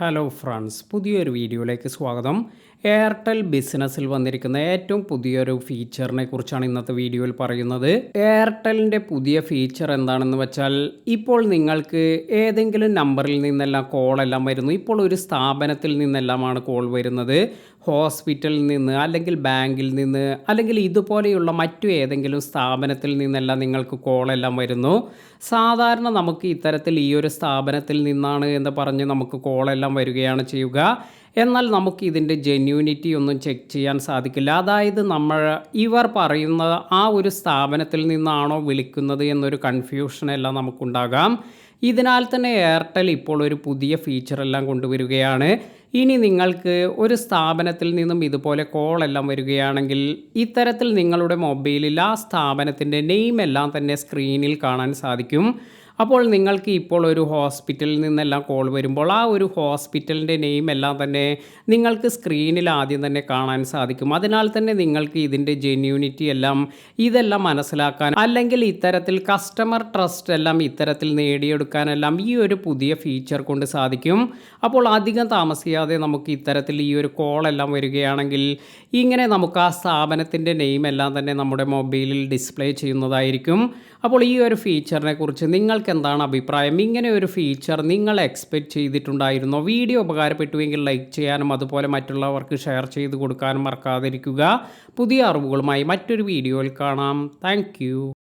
Hello friends, പുതിയൊരു വീഡിയോയിലേക്ക് സ്വാഗതം. എയർടെൽ ബിസിനസ്സിൽ വന്നിരിക്കുന്ന ഏറ്റവും പുതിയൊരു ഫീച്ചറിനെ കുറിച്ചാണ് ഇന്നത്തെ വീഡിയോയിൽ പറയുന്നത്. എയർടെലിൻ്റെ പുതിയ ഫീച്ചർ എന്താണെന്ന് വെച്ചാൽ, ഇപ്പോൾ നിങ്ങൾക്ക് ഏതെങ്കിലും നമ്പറിൽ നിന്നെല്ലാം കോളെല്ലാം വരുന്നു. ഇപ്പോൾ ഒരു സ്ഥാപനത്തിൽ നിന്നെല്ലാമാണ് കോൾ വരുന്നത്. ഹോസ്പിറ്റലിൽ നിന്ന്, അല്ലെങ്കിൽ ബാങ്കിൽ നിന്ന്, അല്ലെങ്കിൽ ഇതുപോലെയുള്ള മറ്റു ഏതെങ്കിലും സ്ഥാപനത്തിൽ നിന്നെല്ലാം നിങ്ങൾക്ക് കോളെല്ലാം വരുന്നു. സാധാരണ നമുക്ക് ഇത്തരത്തിൽ ഈ ഒരു സ്ഥാപനത്തിൽ നിന്നാണ് എന്ന് പറഞ്ഞ് നമുക്ക് കോളെല്ലാം വരികയാണ് ചെയ്യുക. എന്നാൽ നമുക്ക് ഇതിൻ്റെ ജെന്യൂനിറ്റി ഒന്നും ചെക്ക് ചെയ്യാൻ സാധിക്കില്ല. അതായത് ഇവർ പറയുന്ന ആ ഒരു സ്ഥാപനത്തിൽ നിന്നാണോ വിളിക്കുന്നത് എന്നൊരു കൺഫ്യൂഷനെല്ലാം നമുക്കുണ്ടാകാം. ഇതിനാൽ തന്നെ എയർടെൽ ഇപ്പോൾ ഒരു പുതിയ ഫീച്ചറെല്ലാം കൊണ്ടുവരികയാണ്. ഇനി നിങ്ങൾക്ക് ഒരു സ്ഥാപനത്തിൽ നിന്നും ഇതുപോലെ കോളെല്ലാം വരികയാണെങ്കിൽ ഇത്തരത്തിൽ നിങ്ങളുടെ മൊബൈലിൽ ആ സ്ഥാപനത്തിൻ്റെ നെയിം എല്ലാം തന്നെ സ്ക്രീനിൽ കാണാൻ സാധിക്കും. അപ്പോൾ നിങ്ങൾക്ക് ഇപ്പോൾ ഒരു ഹോസ്പിറ്റലിൽ നിന്നെല്ലാം കോൾ വരുമ്പോൾ ആ ഒരു ഹോസ്പിറ്റലിൻ്റെ നെയിം എല്ലാം തന്നെ നിങ്ങൾക്ക് സ്ക്രീനിൽ ആദ്യം തന്നെ കാണാൻ സാധിക്കും. അതിനാൽ തന്നെ നിങ്ങൾക്ക് ഇതിൻ്റെ ജെന്യൂനിറ്റി എല്ലാം ഇതെല്ലാം മനസ്സിലാക്കാൻ, അല്ലെങ്കിൽ ഇത്തരത്തിൽ കസ്റ്റമർ ട്രസ്റ്റ് എല്ലാം ഇത്തരത്തിൽ നേടിയെടുക്കാനെല്ലാം ഈ ഒരു പുതിയ ഫീച്ചർ കൊണ്ട് സാധിക്കും. അപ്പോൾ അധികം താമസിയാതെ നമുക്ക് ഇത്തരത്തിൽ ഈ ഒരു കോളെല്ലാം വരികയാണെങ്കിൽ ഇങ്ങനെ നമുക്ക് ആ സ്ഥാപനത്തിൻ്റെ നെയിം എല്ലാം തന്നെ നമ്മുടെ മൊബൈലിൽ ഡിസ്പ്ലേ ചെയ്യുന്നതായിരിക്കും. അപ്പോൾ ഈ ഒരു ഫീച്ചറിനെ കുറിച്ച് നിങ്ങൾക്ക് എന്താണ് അഭിപ്രായം? ഇങ്ങനെ ഒരു ഫീച്ചർ നിങ്ങൾ എക്സ്പെക്റ്റ് ചെയ്തിട്ടുണ്ടായിരുന്നോ? വീഡിയോ ഉപകാരപ്പെട്ടുവെങ്കിൽ ലൈക്ക് ചെയ്യാനും അതുപോലെ മറ്റുള്ളവർക്ക് ഷെയർ ചെയ്ത് കൊടുക്കാനും മറക്കാതിരിക്കുക. പുതിയ അറിവുകളുമായി മറ്റൊരു വീഡിയോയിൽ കാണാം. താങ്ക്